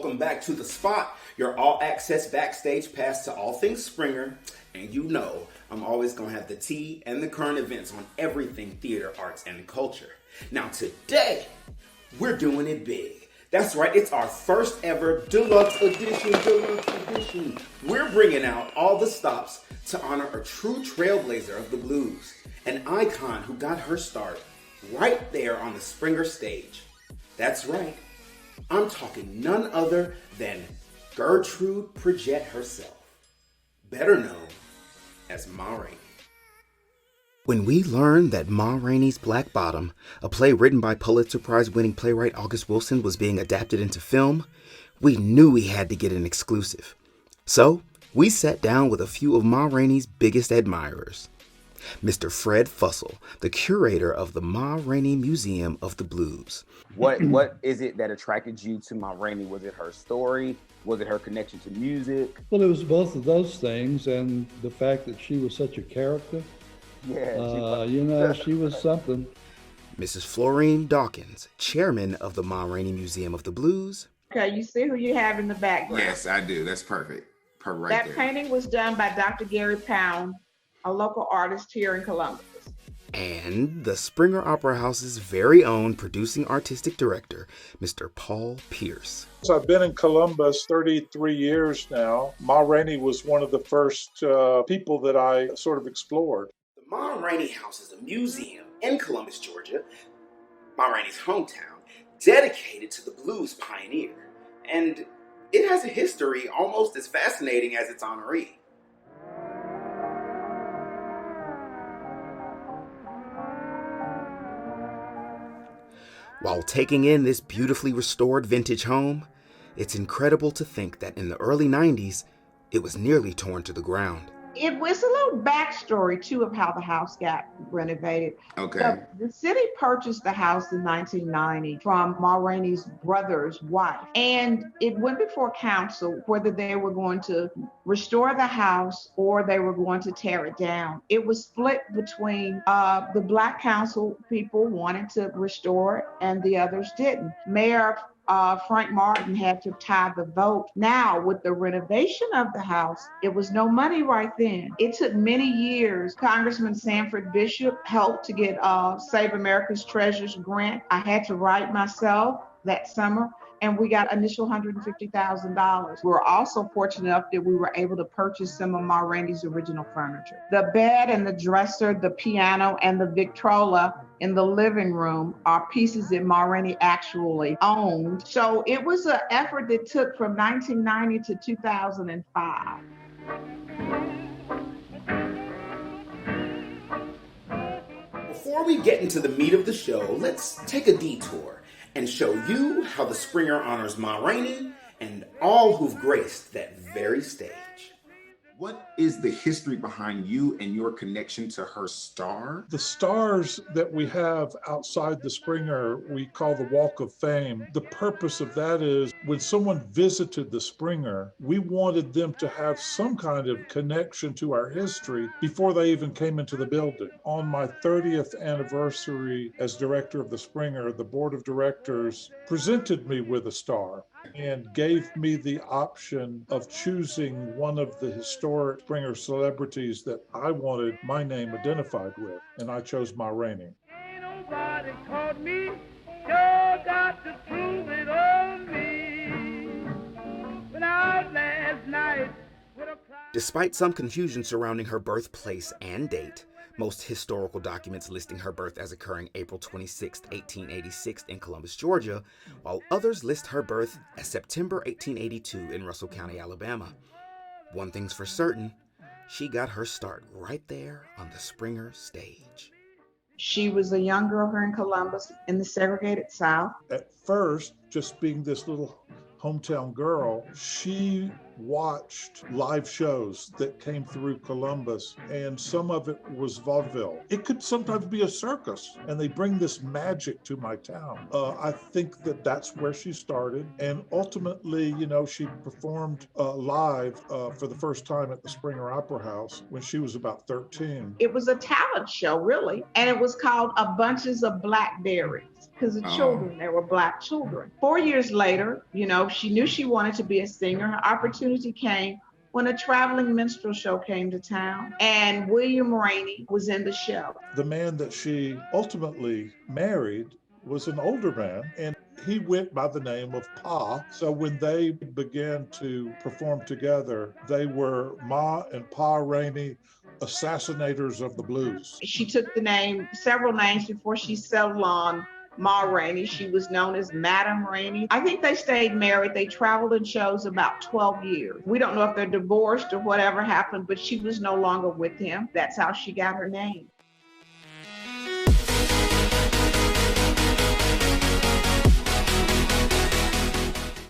welcome back to The Spot, your all-access backstage pass to all things Springer. And you know, I'm always going to have the tea and the current events on everything theater, arts, and culture. Now today, we're doing it big. That's right, it's our first ever deluxe edition. We're bringing out all the stops to honor a true trailblazer of the blues, an icon who got her start right there on the Springer stage. That's right, I'm talking none other than Gertrude Pridgett herself, better known as Ma Rainey. When we learned that Ma Rainey's Black Bottom, a play written by Pulitzer Prize-winning playwright August Wilson, was being adapted into film, we knew we had to get an exclusive. So, we sat down with a few of Ma Rainey's biggest admirers. Mr. Fred Fussell, the curator of the Ma Rainey Museum of the Blues. What is it that attracted you to Ma Rainey? Was it her story? Was it her connection to music? Well, it was both of those things, and the fact that she was such a character. Yeah, she was something. Mrs. Florine Dawkins, chairman of the Ma Rainey Museum of the Blues. Okay, you see who you have in the background? Yes, I do. That's perfect. Right that there. painting was done by Dr. Gary Pound, a local artist here in Columbus. And the Springer Opera House's very own producing artistic director, Mr. Paul Pierce. So I've been in Columbus 33 years now. Ma Rainey was one of the first people that I sort of explored. The Ma Rainey House is a museum in Columbus, Georgia, Ma Rainey's hometown, dedicated to the blues pioneer. And it has a history almost as fascinating as its honoree. While taking in this beautifully restored vintage home, it's incredible to think that in the early 90s, it was nearly torn to the ground. It was a little backstory, too, of how the house got renovated. Okay. The city purchased the house in 1990 from Ma Rainey's brother's wife. And it went before council whether they were going to restore the house or they were going to tear it down. It was split between the Black council people wanted to restore it and the others didn't. Mayor Frank Martin had to tie the vote. Now, with the renovation of the house, it was no money right then. It took many years. Congressman Sanford Bishop helped to get Save America's Treasures grant. I had to write myself that summer, and we got initial $150,000. We were also fortunate enough that we were able to purchase some of Ma Rainey's original furniture. The bed and the dresser, the piano, and the Victrola in the living room are pieces that Ma Rainey actually owned. So it was an effort that took from 1990 to 2005. Before we get into the meat of the show, let's take a detour and show you how the Springer honors Ma Rainey and all who've graced that very stage. What is the history behind you and your connection to her star? The stars that we have outside the Springer, we call the Walk of Fame. The purpose of that is when someone visited the Springer, we wanted them to have some kind of connection to our history before they even came into the building. On my 30th anniversary as director of the Springer, the board of directors presented me with a star and gave me the option of choosing one of the historic Springer celebrities that I wanted my name identified with, and I chose Ma Rainey. Ain't nobody caught me, sure got to prove it on me. Went out last night with a Despite some confusion surrounding her birthplace and date, most historical documents listing her birth as occurring April 26, 1886 in Columbus, Georgia, while others list her birth as September 1882 in Russell County, Alabama. One thing's for certain, she got her start right there on the Springer stage. She was a young girl here in Columbus in the segregated South. At first, just being this little hometown girl, she watched live shows that came through Columbus, and some of it was vaudeville. It could sometimes be a circus, and they bring this magic to my town. I think that that's where she started, and ultimately, she performed live for the first time at the Springer Opera House when she was about 13. It was a talent show, really, and it was called A Bunches of Blackberries. kids because the children, they were Black children. 4 years later, she knew she wanted to be a singer. Her opportunity came when a traveling minstrel show came to town, and William Rainey was in the show. The man that she ultimately married was an older man, and he went by the name of Pa. So when they began to perform together, they were Ma and Pa Rainey, assassinators of the blues. She took several names before she settled on Ma Rainey. She was known as Madam Rainey. I think they stayed married. They traveled in shows about 12 years. We don't know if they're divorced or whatever happened, but she was no longer with him. That's how she got her name.